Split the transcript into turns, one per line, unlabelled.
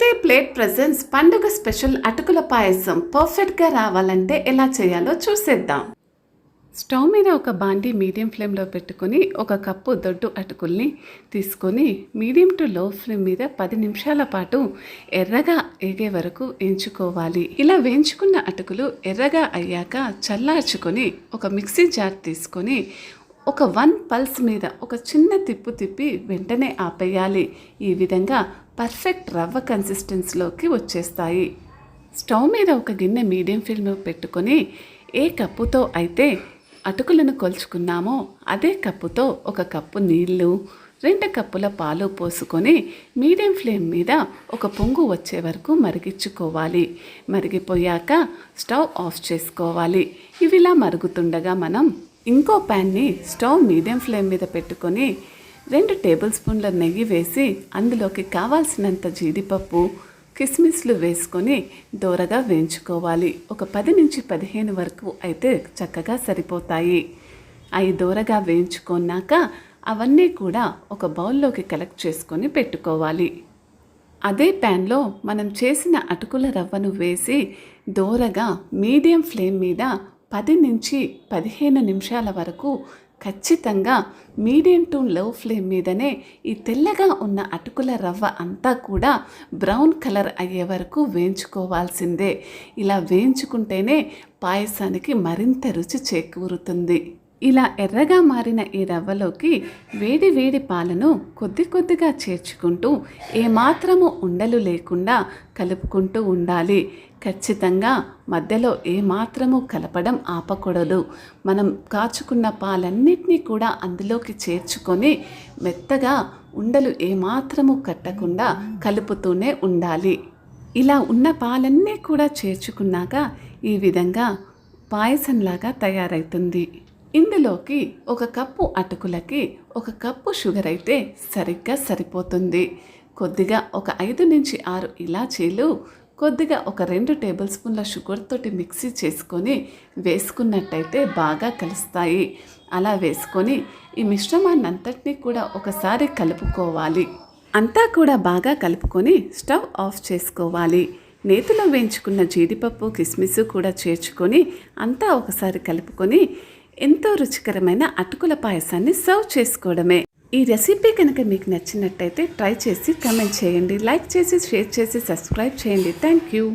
Birthday plate presents పండుగ special అటుకుల పాయసం పర్ఫెక్ట్గా రావాలంటే ఎలా చేయాలో చూసేద్దాం. స్టవ్ మీద ఒక బాండీ మీడియం ఫ్లేమ్లో పెట్టుకొని ఒక కప్పు దొడ్డు అటుకుల్ని తీసుకొని మీడియం టు లో ఫ్లేమ్ మీద 10 నిమిషాల పాటు ఎర్రగా ఏగే వరకు వేయించుకోవాలి. ఇలా వేయించుకున్న అటుకులు ఎర్రగా అయ్యాక చల్లార్చుకొని ఒక మిక్సీ జార్ తీసుకొని ఒక 1 పల్స్ మీద ఒక చిన్న తిప్పు తిప్పి వెంటనే ఆపేయాలి. ఈ విధంగా పర్ఫెక్ట్ రవ్వ కన్సిస్టెన్సీలోకి వచ్చేస్తాయి. స్టవ్ మీద ఒక గిన్నె మీడియం ఫ్లేమ్లో పెట్టుకొని ఏ కప్పుతో అయితే అటుకులను కొలుచుకున్నామో అదే కప్పుతో ఒక కప్పు నీళ్ళు 2 కప్పుల పాలు పోసుకొని మీడియం ఫ్లేమ్ మీద ఒక పొంగు వచ్చే వరకు మరిగించుకోవాలి. మరిగిపోయాక స్టవ్ ఆఫ్ చేసుకోవాలి. ఇవిలా మరుగుతుండగా మనం ఇంకో ప్యాన్ని స్టవ్ మీడియం ఫ్లేమ్ మీద పెట్టుకొని 2 టేబుల్ స్పూన్ల నెయ్యి వేసి అందులోకి కావాల్సినంత జీడిపప్పు కిస్మిస్లు వేసుకొని దోరగా వేయించుకోవాలి. ఒక 10 నుంచి 15 వరకు అయితే చక్కగా సరిపోతాయి. అవి దోరగా వేయించుకున్నాక అవన్నీ కూడా ఒక బౌల్లోకి కలెక్ట్ చేసుకొని పెట్టుకోవాలి. అదే ప్యాన్లో మనం చేసిన అటుకుల రవ్వను వేసి దోరగా మీడియం ఫ్లేమ్ మీద 10 నుంచి 15 నిమిషాల వరకు ఖచ్చితంగా మీడియం టు లో ఫ్లేమ్ మీదనే ఈ తెల్లగా ఉన్న అటుకుల రవ్వ అంతా కూడా బ్రౌన్ కలర్ అయ్యే వరకు వేయించుకోవాల్సిందే. ఇలా వేయించుకుంటేనే పాయసానికి మరింత రుచి చేకూరుతుంది. ఇలా ఎర్రగా మారిన ఈ రవ్వలోకి వేడి వేడి పాలను కొద్ది కొద్దిగా చేర్చుకుంటూ ఏమాత్రము ఉండలు లేకుండా కలుపుకుంటూ ఉండాలి. ఖచ్చితంగా మధ్యలో ఏమాత్రము కలపడం ఆపకూడదు. మనం కాచుకున్న పాలన్నిటినీ కూడా అందులోకి చేర్చుకొని మెత్తగా ఉండలు ఏమాత్రము కట్టకుండా కలుపుతూనే ఉండాలి. ఇలా ఉన్న పాలన్నీ కూడా చేర్చుకున్నాక ఈ విధంగా పాయసంలాగా తయారవుతుంది. ఇందులోకి ఒక కప్పు అటుకులకి ఒక కప్పు షుగర్ అయితే సరిగ్గా సరిపోతుంది. కొద్దిగా ఒక 5 నుంచి 6 ఇలాచీలు కొద్దిగా ఒక 2 టేబుల్ స్పూన్ల షుగర్ తోటి మిక్సీ చేసుకొని వేసుకున్నట్టయితే బాగా కలుస్తాయి. అలా వేసుకొని ఈ మిశ్రమాన్ని అంతటినీ కూడా ఒకసారి కలుపుకోవాలి. అంతా కూడా బాగా కలుపుకొని స్టవ్ ఆఫ్ చేసుకోవాలి. నేతిలో వేయించుకున్న జీడిపప్పు కిస్మిస్ కూడా చేర్చుకొని అంతా ఒకసారి కలుపుకొని ఎంతో రుచికరమైన అటుకుల పాయసాన్ని సర్వ్ చేసుకోవడమే. ఈ రెసిపీ కనుక మీకు నచ్చినట్టయితే ట్రై చేసి కమెంట్ చేయండి, లైక్ చేసి షేర్ చేసి సబ్స్క్రైబ్ చేయండి. Thank you.